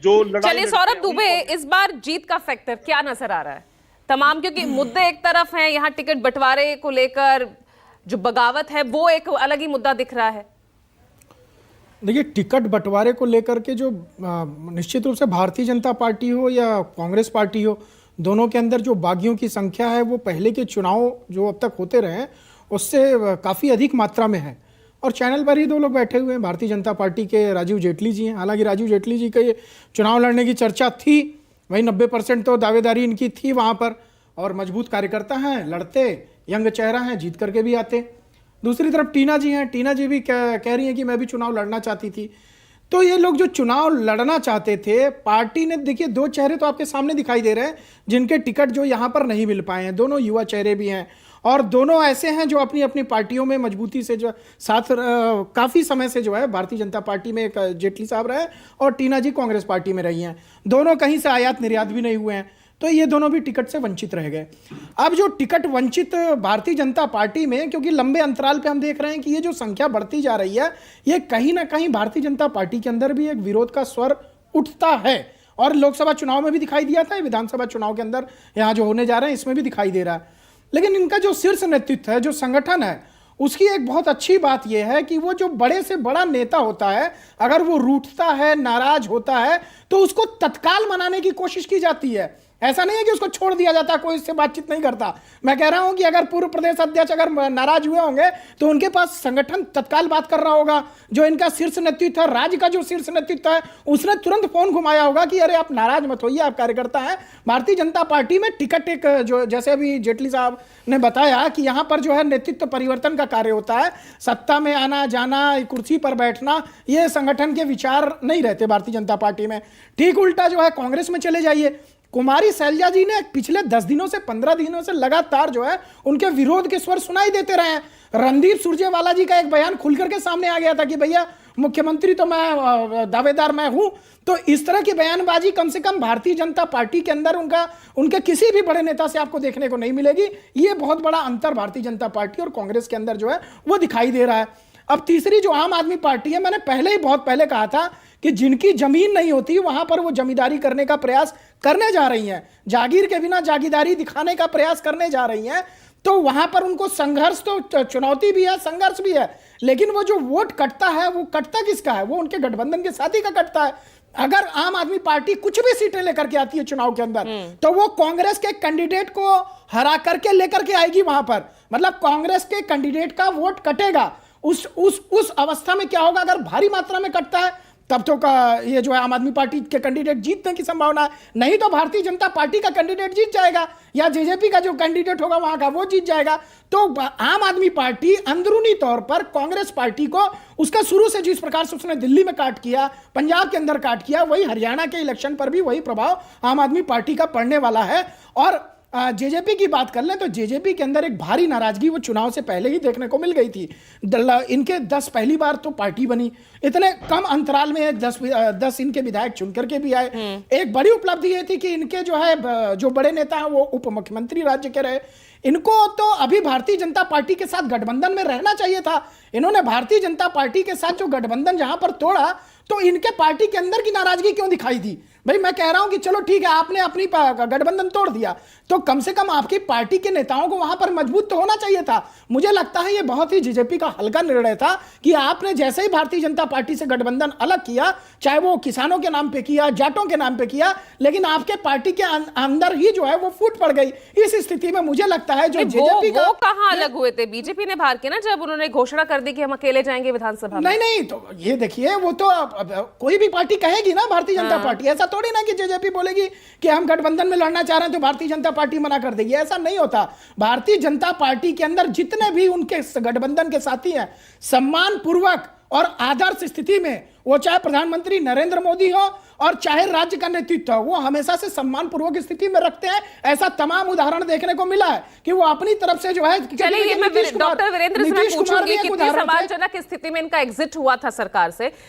जो लड़ाई चलिए सौरभ दुबे, इस बार जीत का फैक्टर क्या नजर आ रहा है तमाम, क्योंकि मुद्दे एक तरफ हैं, यहाँ टिकट बंटवारे को लेकर जो बगावत है वो एक अलग ही मुद्दा दिख रहा है। देखिए, टिकट बंटवारे को लेकर के जो निश्चित रूप से भारतीय जनता पार्टी हो या कांग्रेस पार्टी हो, दोनों के अंदर जो बागियों की संख्या है वो पहले के चुनाव जो अब तक होते रहे हैं उससे काफ़ी अधिक मात्रा में है। और चैनल पर ही दो लोग बैठे हुए हैं, भारतीय जनता पार्टी के राजीव जेटली जी हैं। हालांकि राजीव जेटली जी का ये चुनाव लड़ने की चर्चा थी, वही 90% तो दावेदारी इनकी थी वहाँ पर, और मजबूत कार्यकर्ता हैं, लड़ते, यंग चेहरा हैं, जीत करके भी आते। दूसरी तरफ टीना जी हैं, टीना जी भी कह रही हैं कि मैं भी चुनाव लड़ना चाहती थी। तो ये लोग जो चुनाव लड़ना चाहते थे, पार्टी ने, देखिए दो चेहरे तो आपके सामने दिखाई दे रहे हैं जिनके टिकट जो यहाँ पर नहीं मिल पाए हैं। दोनों युवा चेहरे भी हैं और दोनों ऐसे हैं जो अपनी अपनी पार्टियों में मजबूती से जो साथ काफ़ी समय से जो है भारतीय जनता पार्टी में एक जेटली साहब रहे और टीना जी कांग्रेस पार्टी में रही हैं। दोनों कहीं से आयात निर्यात भी नहीं हुए हैं, तो ये दोनों भी टिकट से वंचित रह गए। अब जो टिकट वंचित भारतीय जनता पार्टी में, क्योंकि लंबे अंतराल पे हम देख रहे हैं कि ये जो संख्या बढ़ती जा रही है, ये कहीं ना कहीं भारतीय जनता पार्टी के अंदर भी एक विरोध का स्वर उठता है। और लोकसभा चुनाव में भी दिखाई दिया था, विधानसभा चुनाव के अंदर यहाँ जो होने जा रहे हैं इसमें भी दिखाई दे रहा है। लेकिन इनका जो शीर्ष नेतृत्व है, जो संगठन है, उसकी एक बहुत अच्छी बात यह है कि वो जो बड़े से बड़ा नेता होता है, अगर वो रूठता है, नाराज होता है, तो उसको तत्काल मनाने की कोशिश की जाती है। ऐसा नहीं है कि उसको छोड़ दिया जाता, कोई इससे बातचीत नहीं करता। मैं कह रहा हूं कि अगर पूर्व प्रदेश अध्यक्ष अगर नाराज हुए होंगे तो उनके पास संगठन तत्काल बात कर रहा होगा। जो इनका शीर्ष नेतृत्व है, राज्य का जो शीर्ष नेतृत्व है, उसने तुरंत फोन घुमाया होगा कि अरे आप नाराज मत होइए, आप कार्यकर्ता हैं। भारतीय जनता पार्टी में टिकट एक जो, जैसे अभी जेटली साहब ने बताया कि यहां पर जो है नेतृत्व परिवर्तन का कार्य होता है। सत्ता में आना जाना, कुर्सी पर बैठना, ये संगठन के विचार नहीं रहते भारतीय जनता पार्टी में। ठीक उल्टा जो है कांग्रेस में चले जाइए, कुमारी शैलजा जी ने पिछले 10 दिनों से 15 दिनों से लगातार जो है उनके विरोध के स्वर सुनाई देते रहे हैं। रणदीप सुरजेवाला जी का एक बयान खुल करके सामने आ गया था कि भैया मुख्यमंत्री तो मैं, दावेदार मैं हूं। तो इस तरह की बयानबाजी कम से कम भारतीय जनता पार्टी के अंदर उनके किसी भी बड़े नेता से आपको देखने को नहीं मिलेगी। ये बहुत बड़ा अंतर भारतीय जनता पार्टी और कांग्रेस के अंदर जो है वो दिखाई दे रहा है। अब तीसरी जो आम आदमी पार्टी है, मैंने पहले ही बहुत पहले कहा था कि जिनकी जमीन नहीं होती वहां पर वो जमींदारी करने का प्रयास करने जा रही हैं, जागीर के बिना जागीरदारी दिखाने का प्रयास करने जा रही हैं। तो वहां पर उनको संघर्ष, तो चुनौती भी है, संघर्ष भी है, लेकिन वो जो वोट कटता है वो कटता किसका है? वो उनके गठबंधन के साथी का कटता है। अगर आम आदमी पार्टी कुछ भी सीटें लेकर के आती है चुनाव के अंदर, तो वो कांग्रेस के कैंडिडेट को हरा करके लेकर के आएगी वहां पर। मतलब कांग्रेस के कैंडिडेट का वोट कटेगा। उस अवस्था में क्या होगा? अगर भारी मात्रा में कटता है तब तो ये जो है आम आदमी पार्टी के कैंडिडेट जीतने की संभावना है, नहीं तो भारतीय जनता पार्टी का कैंडिडेट जीत जाएगा या जेजेपी का जो कैंडिडेट होगा वहां का वो जीत जाएगा। तो आम आदमी पार्टी अंदरूनी तौर पर कांग्रेस पार्टी को, उसका शुरू से जिस प्रकार से उसने दिल्ली में काट किया, पंजाब के अंदर काट किया, वही हरियाणा के इलेक्शन पर भी वही प्रभाव आम आदमी पार्टी का पड़ने वाला है। और जेजेपी की बात कर लें तो जेजेपी के अंदर एक भारी नाराजगी वो चुनाव से पहले ही देखने को मिल गई थी। इनके 10 पहली बार तो पार्टी बनी, इतने कम अंतराल में 10 इनके विधायक चुन करके भी आए। एक बड़ी उपलब्धि ये थी कि इनके जो है जो बड़े नेता हैं वो उप मुख्यमंत्री राज्य के रहे। इनको तो अभी भारतीय जनता पार्टी के साथ गठबंधन में रहना चाहिए था। इन्होंने भारतीय जनता पार्टी के साथ जो गठबंधन जहां पर तोड़ा, तो इनके पार्टी के अंदर की नाराजगी क्यों दिखाई दी? भाई मैं कह रहा हूं कि चलो ठीक है, आपने अपनी गठबंधन तोड़ दिया, तो कम से कम आपकी पार्टी के नेताओं को वहां पर मजबूत तो होना चाहिए था। मुझे लगता है ये बहुत ही जेजेपी का हल्का निर्णय था कि आपने जैसे ही भारतीय जनता पार्टी से गठबंधन अलग किया, चाहे वो किसानों के नाम पे किया, जाटों के नाम पे किया, लेकिन आपके पार्टी के अंदर ही जो है वो फूट पड़ गई। इस स्थिति में मुझे लगता है जो जेजेपी वो कहां अलग हुए थे? बीजेपी ने बाहर किया ना, जब उन्होंने घोषणा कर दी कि हम अकेले जाएंगे विधानसभा में। नहीं, तो ये देखिए, वो तो कोई भी पार्टी कहेगी ना, भारतीय जनता पार्टी, ऐसा थोड़ी ना कि जेजेपी बोलेगी कि हम गठबंधन में लड़ना चाह रहे हैं तो भारतीय जनता पार्टी मना कर देगी। ऐसा नहीं होता। भारतीय जनता पार्टी के अंदर जितने भी उनके गठबंधन के साथी हैं, सम्मान पूर्वक और आदर्श स्थिति में, वो चाहे प्रधानमंत्री नरेंद्र मोदी हो और चाहे राज्य का नेतृत्व हो, वो हमेशा से सम्मान पूर्वक स्थिति में रखते हैं। ऐसा तमाम उदाहरण देखने को मिला है कि वो अपनी तरफ से जो है। चलिए, मैं डॉक्टर वीरेंद्र से पूछूंगी कितनी सम्मानजनक स्थिति में इनका एग्जिट हुआ था सरकार से,